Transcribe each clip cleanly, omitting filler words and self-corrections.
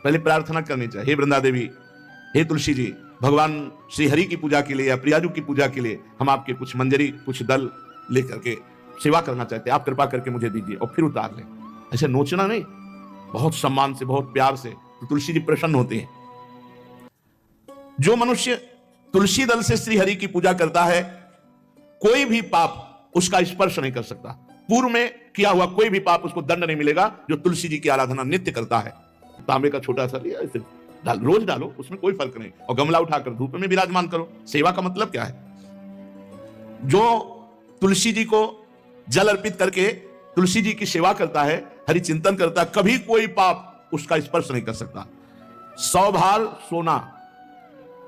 पहले प्रार्थना करनी चाहिए, हे वृंदा देवी, हे तुलसी जी, भगवान श्री हरि की पूजा के लिए या प्रियाजू की पूजा के लिए हम आपके कुछ मंजरी, कुछ दल लेकर के सेवा करना चाहते हैं, आप कृपा करके मुझे दीजिए, और फिर उतार लें। ऐसे नोचना नहीं, बहुत सम्मान से, बहुत प्यार से, तो तुलसी जी प्रसन्न होते हैं। जो मनुष्य तुलसी दल से श्री हरि की पूजा करता है, कोई भी पाप उसका स्पर्श नहीं कर सकता। पूर्व में किया हुआ कोई भी पाप उसको दंड नहीं मिलेगा। जो तुलसी जी की आराधना नित्य करता है, तांबे का छोटा सा लिया, इसे रोज डालो, उसमें कोई फर्क नहीं, और गमला उठाकर धूप में विराजमान करो। सेवा का मतलब क्या है? जो तुलसी जी को जल अर्पित करके तुलसी जी की सेवा करता है, हरि चिंतन करता है, कभी कोई पाप उसका स्पर्श नहीं कर सकता। 100 भार सोना,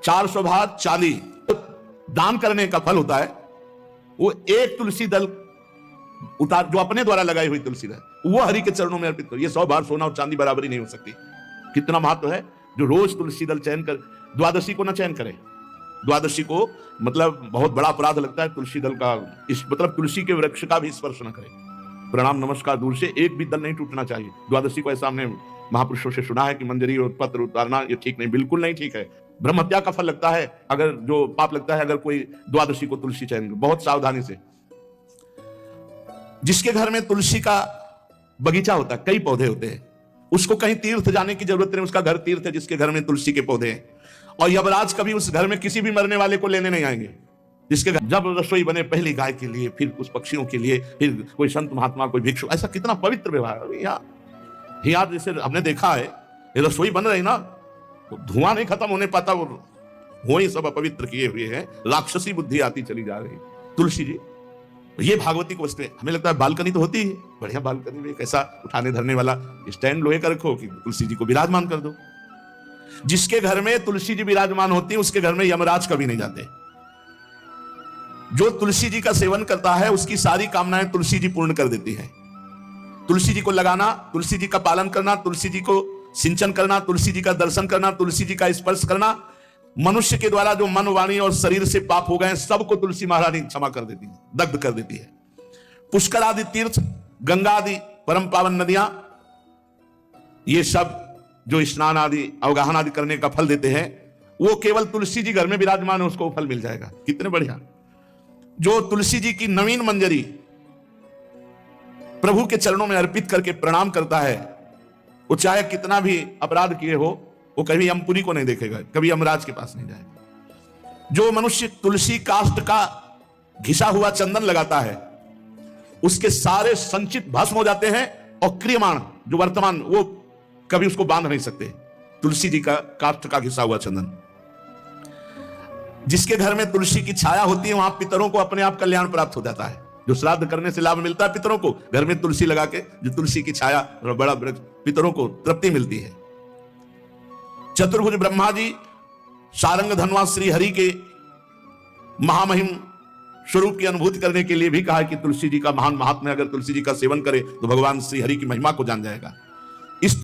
400 भार चांदी दान करने का फल होता है। वो एक तुलसी दल उतार, जो अपने द्वारा लगाई हुई तुलसी दल, वो हरि के चरणों में अर्पित करो। ये 100 भार सोना और चांदी बराबरी नहीं हो सकती। कितना महत्व है। जो रोज तुलसी दल चयन कर, द्वादशी को ना चयन करे। द्वादशी को मतलब बहुत बड़ा अपराध लगता है तुलसी दल का, इस मतलब तुलसी के वृक्ष का भी स्पर्श न करे। प्रणाम नमस्कार दूर से, एक भी दल नहीं टूटना चाहिए। द्वादशी को ऐसा हमने महापुरुषों से सुना है कि मंजरी और पत्र उतारना ये ठीक नहीं, बिल्कुल नहीं ठीक है। ब्रह्म हत्या का फल लगता है, अगर जो पाप लगता है अगर कोई द्वादशी को तुलसी चयन, बहुत सावधानी से। जिसके घर में तुलसी का बगीचा होता है, कई पौधे होते हैं, उसको कहीं तीर्थ जाने की जरूरत नहीं, उसका घर तीर्थ है जिसके घर में तुलसी के पौधे हैं। और यमराज कभी उस घर में किसी भी मरने वाले को लेने नहीं आएंगे। जिसके घर जब रसोई बने, पहली गाय के लिए, फिर कुछ पक्षियों के लिए, फिर कोई संत महात्मा, कोई भिक्षु, ऐसा कितना पवित्र व्यवहार है। यहाँ जैसे हमने देखा है, रसोई बन रही ना, तो धुआं नहीं खत्म होने पाता, वो हो ही सब अपवित्र किए हुए हैं, राक्षसी बुद्धि आती चली जा रही। तुलसी जी ये भागवती को वस्तु, हमें लगता है बालकनी तो होती है, बढ़िया बालकनी में एक ऐसा उठाने धरने वाला स्टैंड लोहे का रखो कि तुलसी जी को विराजमान कर दो। जिसके घर में तुलसी जी विराजमान होती है, उसके घर में यमराज कभी नहीं जाते। जो तुलसी जी का सेवन करता है, उसकी सारी कामनाएं तुलसी जी पूर्ण कर देती है। तुलसी जी को लगाना, तुलसी जी का पालन करना, तुलसी जी को सिंचन करना, तुलसी जी का दर्शन करना, तुलसी जी का स्पर्श करना, मनुष्य के द्वारा जो मन, वाणी और शरीर से पाप हो गए, सबको तुलसी महारानी क्षमा कर देती है, दग्ध कर देती है। पुष्कर आदि तीर्थ, गंगा आदि परम पावन नदियां, ये सब जो स्नान आदि, अवगाहन आदि करने का फल देते हैं, वो केवल तुलसी जी घर में विराजमान है, उसको फल मिल जाएगा। कितने बढ़िया। जो तुलसी जी की नवीन मंजरी प्रभु के चरणों में अर्पित करके प्रणाम करता है, वो चाहे कितना भी अपराध किए हो, वो कभी यमपुरी को नहीं देखेगा, कभी यमराज के पास नहीं जाएगा। जो मनुष्य तुलसी काष्ठ का घिसा हुआ चंदन लगाता है, उसके सारे संचित भस्म हो जाते हैं, और क्रियमाण जो वर्तमान, वो कभी उसको बांध नहीं सकते। तुलसी जी का काष्ठ का घिसा हुआ चंदन। जिसके घर में तुलसी की छाया होती है, वहां पितरों को अपने आप कल्याण प्राप्त हो जाता है। जो श्राद्ध करने से लाभ मिलता है पितरों को, घर में तुलसी लगा के, जो तुलसी की छाया बड़ा वृक्ष, पितरों को तृप्ति मिलती है। चतुर्भुज ब्रह्मा जी सारंग धनवा श्री हरि के महामहिम स्वरूप की अनुभूति करने के लिए भी कहा कि तुलसी जी का महान महात्म्य, अगर तुलसी जी का सेवन करे तो भगवान श्री हरि की महिमा को जान जाएगा।